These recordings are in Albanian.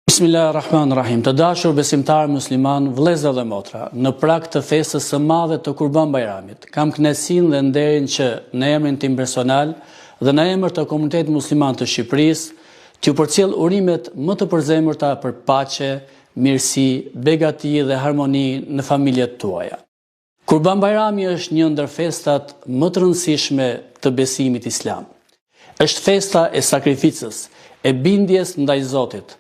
Bismillahirrahmanirrahim. Të dashur besimtar musliman, vëllezër dhe motra, në prag të festës së madhe të Kurban Bayramit, kam kënaqësinë dhe nderin që në emrin tim personal dhe në emër të komunitetit musliman të Shqipërisë, t'ju përcjell urimet më të përzemërta për paqe, mirësi, begati dhe harmoni në familjet tuaja. Kurban Bayrami është një ndër festat më të rëndësishme të besimit islam. Është festa e sakrificës, e bindjes ndaj Zotit,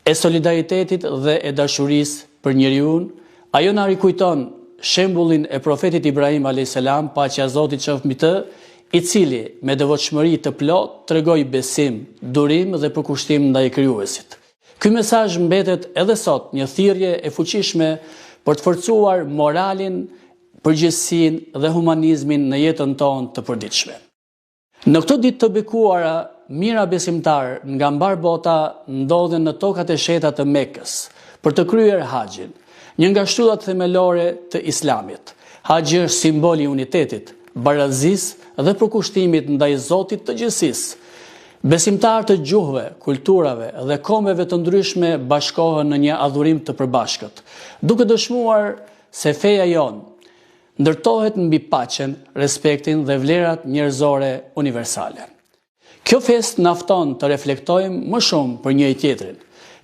e solidaritetit dhe e dashurisë për njeriun. Ajo na rikujton shembullin e profetit Ibrahim a.s. paqja e Zotit qoftë mbi të, i cili me devotshmëri të plot tregoi besim, durim dhe përkushtim ndaj krijuesit. Ky mesazh mbetet edhe sot një thirrje e fuqishme për të forcuar moralin, përgjegjësinë dhe humanizmin në jetën tonë të përditshme. Në këto ditë të bekuara, mira besimtar nga mbar bota ndodhen në tokat e sheta të Mekës për të kryer haxhin, një nga shtyllat themelore të Islamit. Haxhi është simbol i unitetit, barazisë dhe përkushtimit ndaj Zotit të gjithësisë. Besimtarë të gjuhëve, kulturave dhe kombeve të ndryshme bashkohen në një adhurim të përbashkët, duke dëshmuar se feja jonë ndërtohet mbi paqen, respektin dhe vlerat njerëzore universale. Kjo festë na fton të reflektojmë më shumë për njëri tjetrin,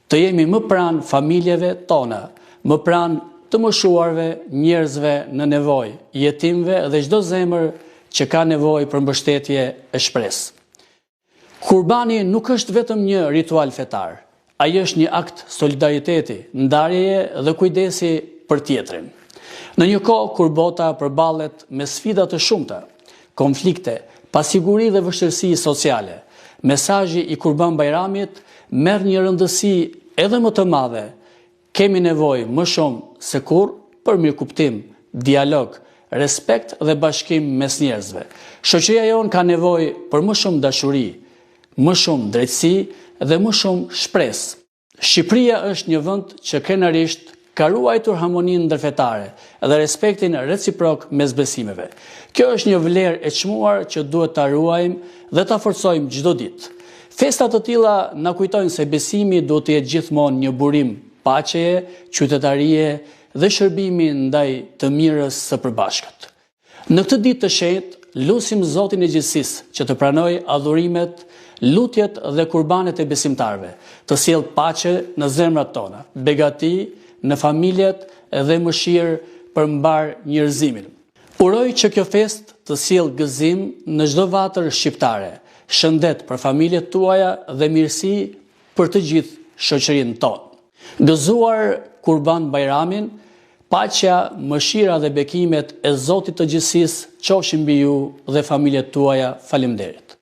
të jemi më pranë familjeve tona, më pranë të moshuarve, njerëzve në nevojë, jetimëve dhe çdo zemër që ka nevojë për mbështetje e shpresë. Kurbani nuk është vetëm një ritual fetar, ai është një akt solidariteti, ndarjeje dhe kujdesi për tjetrin. Në një kohë kur bota përballet me sfida të shumta, konflikte, pasiguri dhe vështirësi sociale, mesazhi i Kurban Bayramit merr një rëndësi edhe më të madhe. Kemi nevojë më shumë se kurrë për mirëkuptim, dialog, respekt dhe bashkim mes njerëzve. Shoqëria jonë ka nevojë për më shumë dashuri, më shumë drejtësi dhe më shumë shpresë. Shqipëria është një vend që krenarisht ka ruajtur harmoninë ndërfetare dhe respektin reciprok mes besimeve. Kjo është një vlerë e çmuar që duhet ta ruajmë dhe ta forcojmë çdo ditë. Festa të tilla na kujtojnë se besimi duhet të jetë gjithmonë një burim paqeje, qytetarie dhe shërbimi ndaj të mirës së përbashkët. Në këtë ditë të shenjtë, lutim Zotin e gjithësisë që të pranojë adhurimet, lutjet dhe kurbanet e besimtarëve, të sjellë paqe në zemrat tona, begati në familjet dhe mëshirë për mbar njerëzimin. Uroj që kjo festë të sjellë gëzim në çdo vatër shqiptare, shëndet për familjet tuaja dhe mirësi për të gjithë shoqërinë tonë. Gëzuar Kurban Bayramin, paqja, mëshira dhe bekimet e Zotit të gjithësisë qofshin mbi ju dhe familjet tuaja. Faleminderit.